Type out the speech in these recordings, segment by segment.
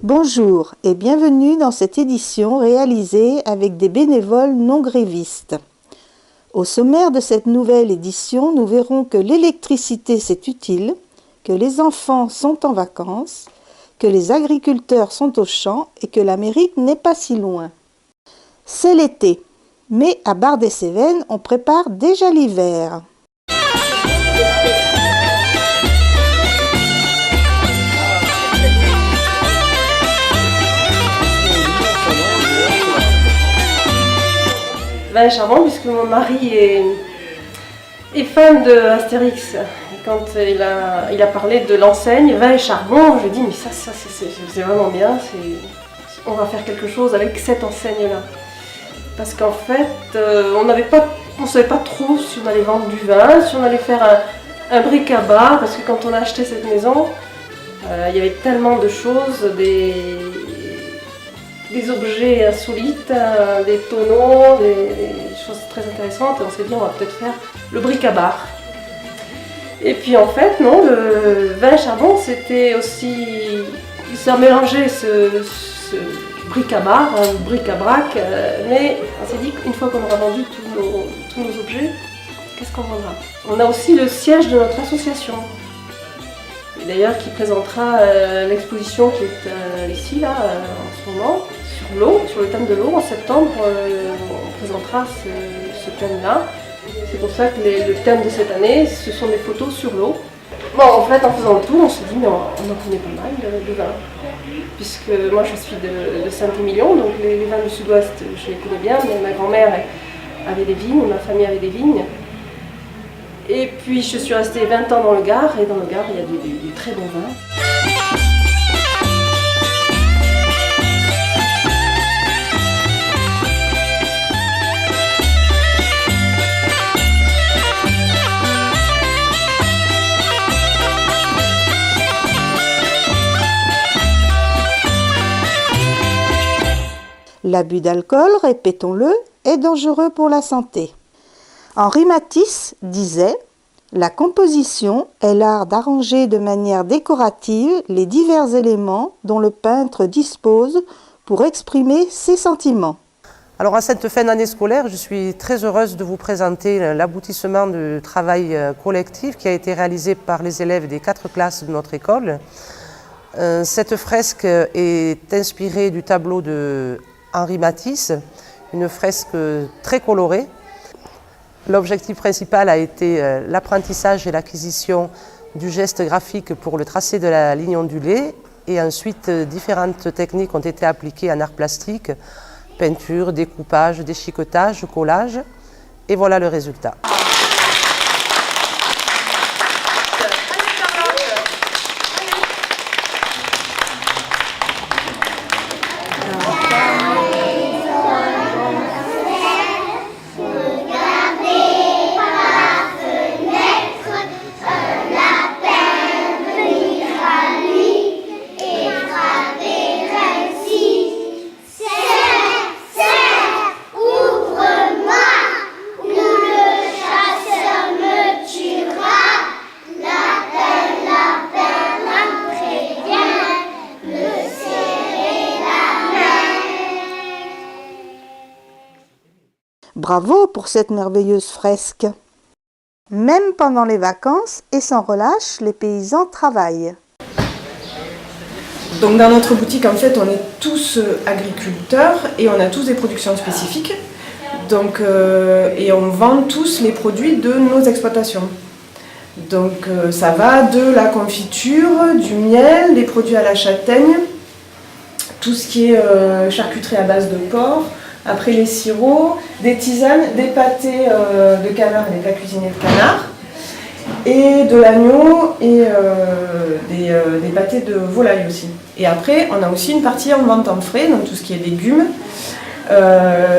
Bonjour et bienvenue dans cette édition réalisée avec des bénévoles non grévistes. Au sommaire de cette nouvelle édition, nous verrons que l'électricité c'est utile, que les enfants sont en vacances, que les agriculteurs sont aux champs et que l'Amérique n'est pas si loin. C'est l'été, mais à Bar-des-Cévennes, on prépare déjà l'hiver. Vin et charbon, puisque mon mari est fan de Astérix. Et quand il a parlé de l'enseigne Vin et charbon, je lui ai dit mais ça c'est vraiment bien, on va faire quelque chose avec cette enseigne-là. Parce qu'en fait, on ne savait pas trop si on allait vendre du vin, si on allait faire un bric-à-brac, parce que quand on a acheté cette maison, il y avait tellement de choses, des objets insolites, des tonneaux, des choses très intéressantes. Et on s'est dit on va peut-être faire le bric-à-brac. Et puis en fait non, le vin et charbon c'était aussi, ça mélangeait ce bric-à-brac, mais on s'est dit qu'une fois qu'on aura vendu tous nos objets, qu'est-ce qu'on vendra? On a aussi le siège de notre association. D'ailleurs, qui présentera l'exposition qui est ici, là, en ce moment, sur l'eau, sur le thème de l'eau. En septembre, on présentera ce thème-là. C'est pour ça que le thème de cette année, ce sont des photos sur l'eau. Bon, en fait, en faisant le tour, on s'est dit, mais on en connaît pas mal de vins. Puisque moi, je suis de Saint-Émilion, donc les vins du sud-ouest, je les connais bien. Mais ma grand-mère avait des vignes, ma famille avait des vignes. Et puis je suis restée 20 ans dans le Gard, et dans le Gard il y a du très bon vin. L'abus d'alcool, répétons-le, est dangereux pour la santé. Henri Matisse disait « La composition est l'art d'arranger de manière décorative les divers éléments dont le peintre dispose pour exprimer ses sentiments ». Alors à cette fin d'année scolaire, je suis très heureuse de vous présenter l'aboutissement du travail collectif qui a été réalisé par les élèves des 4 classes de notre école. Cette fresque est inspirée du tableau de Henri Matisse, une fresque très colorée. L'objectif principal a été l'apprentissage et l'acquisition du geste graphique pour le tracé de la ligne ondulée, et ensuite différentes techniques ont été appliquées en art plastique, peinture, découpage, déchiquetage, collage, et voilà le résultat. Bravo pour cette merveilleuse fresque. Même pendant les vacances et sans relâche, les paysans travaillent. Donc dans notre boutique, en fait, on est tous agriculteurs et on a tous des productions spécifiques. Donc, et on vend tous les produits de nos exploitations. Donc ça va de la confiture, du miel, des produits à la châtaigne, tout ce qui est charcuterie à base de porc. Après les sirops, des tisanes, des pâtés de canard et des plats cuisinés de canard, et de l'agneau et des pâtés de volaille aussi. Et après, on a aussi une partie en vente en frais, donc tout ce qui est légumes.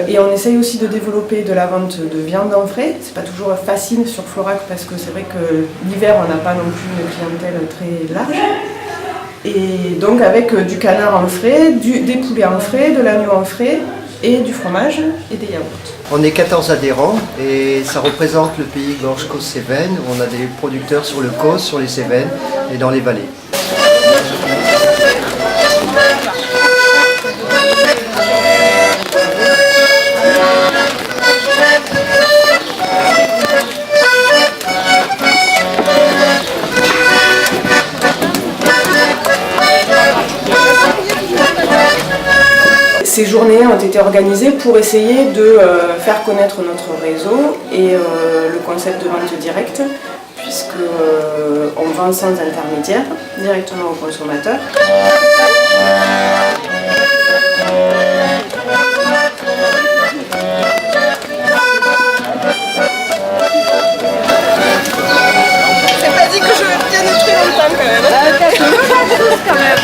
Et on essaye aussi de développer de la vente de viande en frais. C'est pas toujours facile sur Florac parce que c'est vrai que l'hiver, on n'a pas non plus une clientèle très large. Et donc avec du canard en frais, des poulets en frais, de l'agneau en frais, et du fromage et des yaourts. On est 14 adhérents et ça représente le pays Gorge-Causse-Cévennes. On a des producteurs sur le Causse, sur les Cévennes et dans les vallées. ces journées ont été organisées pour essayer de faire connaître notre réseau et le concept de vente directe, puisqu'on vend sans intermédiaire, directement au consommateur. C'est pas dit que je tienne très longtemps quand même. Quand même.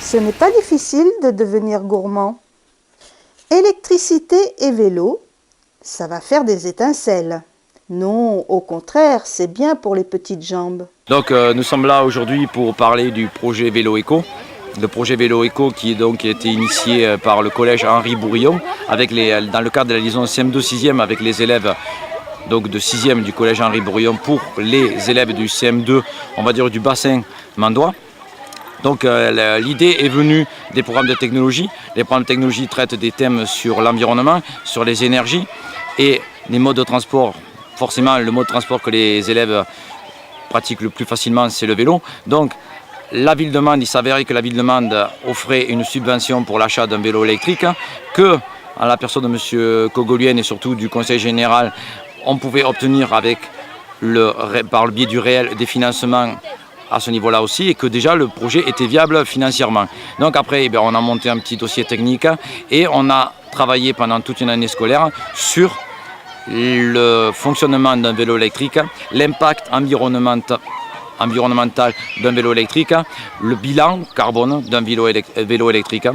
Ce n'est pas difficile de devenir gourmand. Électricité et vélo, ça va faire des étincelles. Non, au contraire, c'est bien pour les petites jambes. Donc nous sommes là aujourd'hui pour parler du projet Vélo Éco. Le projet Vélo Éco qui a été initié par le collège Henri Bourillon dans le cadre de la liaison CM2 6e avec les élèves donc de 6e du collège Henri Bourillon pour les élèves du CM2, on va dire du bassin mandois. Donc l'idée est venue des programmes de technologie. Les programmes de technologie traitent des thèmes sur l'environnement, sur les énergies et les modes de transport. Forcément, le mode de transport que les élèves pratiquent le plus facilement, c'est le vélo. Donc la ville de Mende, il s'avérait que la ville de Mende offrait une subvention pour l'achat d'un vélo électrique, que à la personne de M. Cogolien et surtout du conseil général, on pouvait obtenir par le biais du réel des financements à ce niveau-là aussi, et que déjà le projet était viable financièrement. Donc après, on a monté un petit dossier technique et on a travaillé pendant toute une année scolaire sur le fonctionnement d'un vélo électrique, l'impact environnemental d'un vélo électrique, le bilan carbone d'un vélo électrique,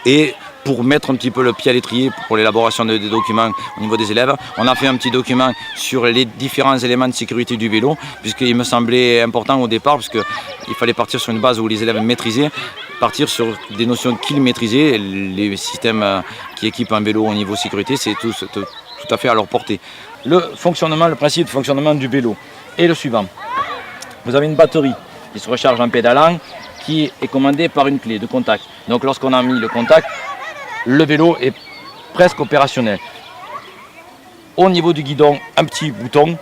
et pour mettre un petit peu le pied à l'étrier pour l'élaboration des documents au niveau des élèves, on a fait un petit document sur les différents éléments de sécurité du vélo, puisqu'il me semblait important au départ, parce qu'il fallait partir sur une base où les élèves maîtrisaient, partir sur des notions qu'ils maîtrisaient. Les systèmes qui équipent un vélo au niveau sécurité, c'est tout à fait à leur portée. Le principe de fonctionnement du vélo est le suivant. Vous avez une batterie qui se recharge en pédalant, qui est commandée par une clé de contact. Donc lorsqu'on a mis le contact, le vélo est presque opérationnel. Au niveau du guidon, un petit bouton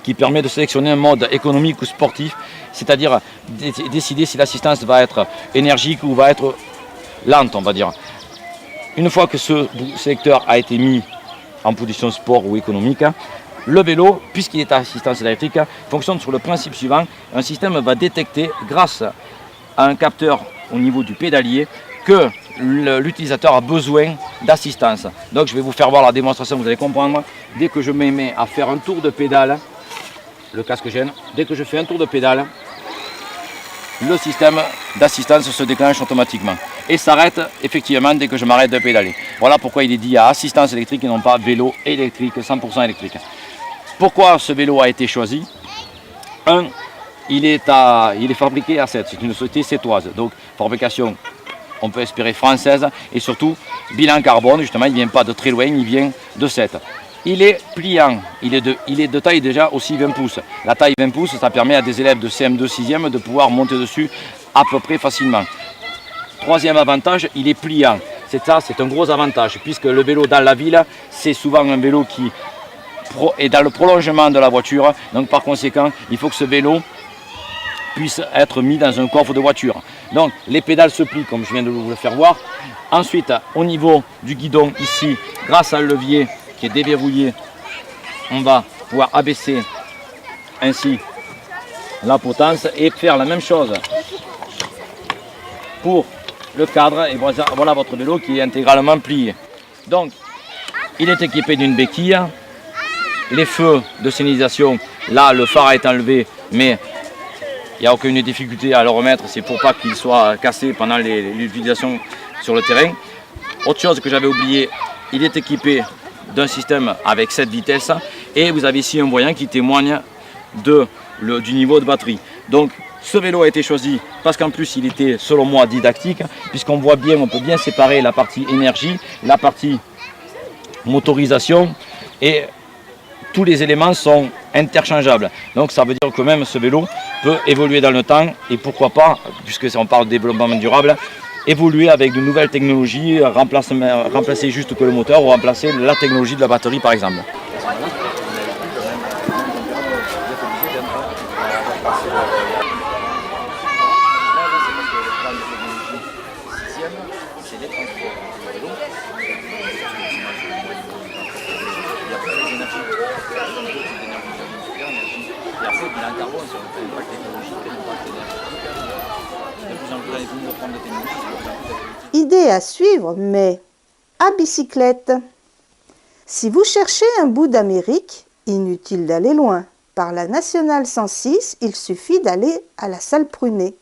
qui permet de sélectionner un mode économique ou sportif, c'est-à-dire décider si l'assistance va être énergique ou va être lente, on va dire. Une fois que ce sélecteur a été mis en position sport ou économique, le vélo, puisqu'il est à assistance électrique, fonctionne sur le principe suivant. Un système va détecter, grâce à un capteur au niveau du pédalier, que l'utilisateur a besoin d'assistance. Donc je vais vous faire voir la démonstration, vous allez comprendre. Dès que je me mets à faire un tour de pédale, le casque gêne, dès que je fais un tour de pédale, le système d'assistance se déclenche automatiquement et s'arrête effectivement dès que je m'arrête de pédaler. Voilà pourquoi il est dit à assistance électrique et non pas vélo électrique, 100% électrique. Pourquoi ce vélo a été choisi? Il est fabriqué à Sète, c'est une société sétoise, donc fabrication, on peut espérer française, et surtout bilan carbone, justement il ne vient pas de très loin, il vient de Sète. Il est pliant, il est de taille déjà aussi 20 pouces. La taille 20 pouces, ça permet à des élèves de CM2 6e de pouvoir monter dessus à peu près facilement. Troisième avantage, il est pliant. C'est un gros avantage, puisque le vélo dans la ville, c'est souvent un vélo qui est dans le prolongement de la voiture. Donc par conséquent, il faut que ce vélo puisse être mis dans un coffre de voiture. Donc les pédales se plient comme je viens de vous le faire voir. Ensuite, au niveau du guidon ici, grâce à un levier qui est déverrouillé, on va pouvoir abaisser ainsi la potence et faire la même chose pour le cadre. Et voilà votre vélo qui est intégralement plié. Donc il est équipé d'une béquille. Les feux de signalisation, là le phare est enlevé, mais il n'y a aucune difficulté à le remettre, c'est pour pas qu'il soit cassé pendant l'utilisation sur le terrain. Autre chose que j'avais oublié, il est équipé d'un système avec 7 vitesses et vous avez ici un voyant qui témoigne du niveau de batterie. Donc ce vélo a été choisi parce qu'en plus il était selon moi didactique, puisqu'on voit bien, on peut bien séparer la partie énergie, la partie motorisation, et tous les éléments sont interchangeables. Donc ça veut dire que même ce vélo peut évoluer dans le temps et pourquoi pas, puisque on parle de développement durable, évoluer avec de nouvelles technologies, remplacer juste que le moteur ou remplacer la technologie de la batterie par exemple. Idée à suivre, mais à bicyclette. Si vous cherchez un bout d'Amérique, inutile d'aller loin. Par la nationale 106, il suffit d'aller à la salle Prunet.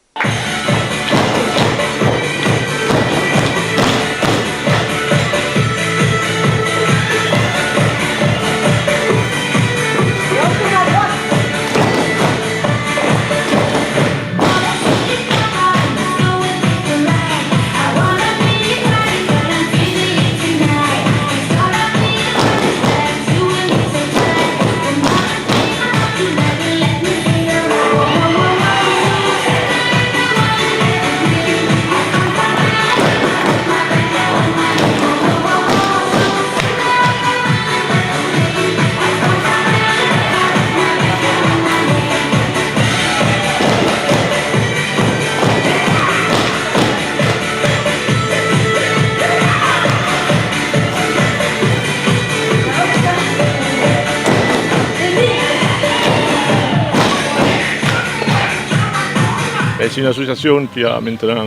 C'est une association qui a maintenant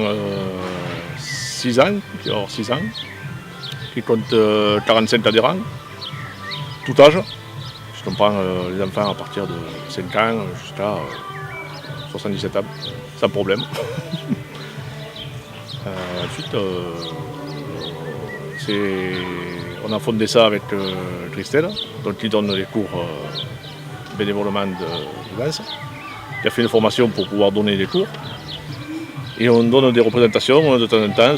6 ans, qui compte 45 adhérents, tout âge. Je comprends les enfants à partir de 5 ans jusqu'à 77 ans, sans problème. Ensuite, on a fondé ça avec Christelle, donc qui donne les cours bénévolement de danse, qui a fait une formation pour pouvoir donner des cours. Et on donne des représentations de temps en temps.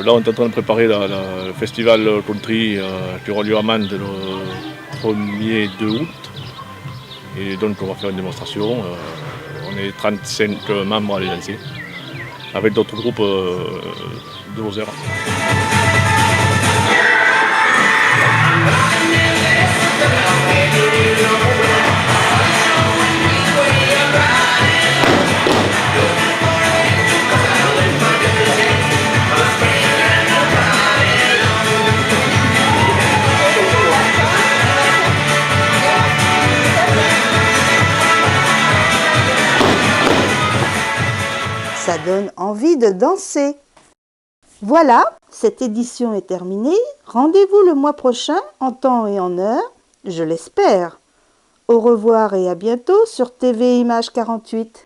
Là, on est en train de préparer le festival country qui aura lieu à Mende le 1er et 2 août. Et donc, on va faire une démonstration. On est 35 membres à les lancer, avec d'autres groupes de Lozère. Ça donne envie de danser. Voilà, cette édition est terminée. Rendez-vous le mois prochain en temps et en heure, je l'espère. Au revoir et à bientôt sur TV Image 48.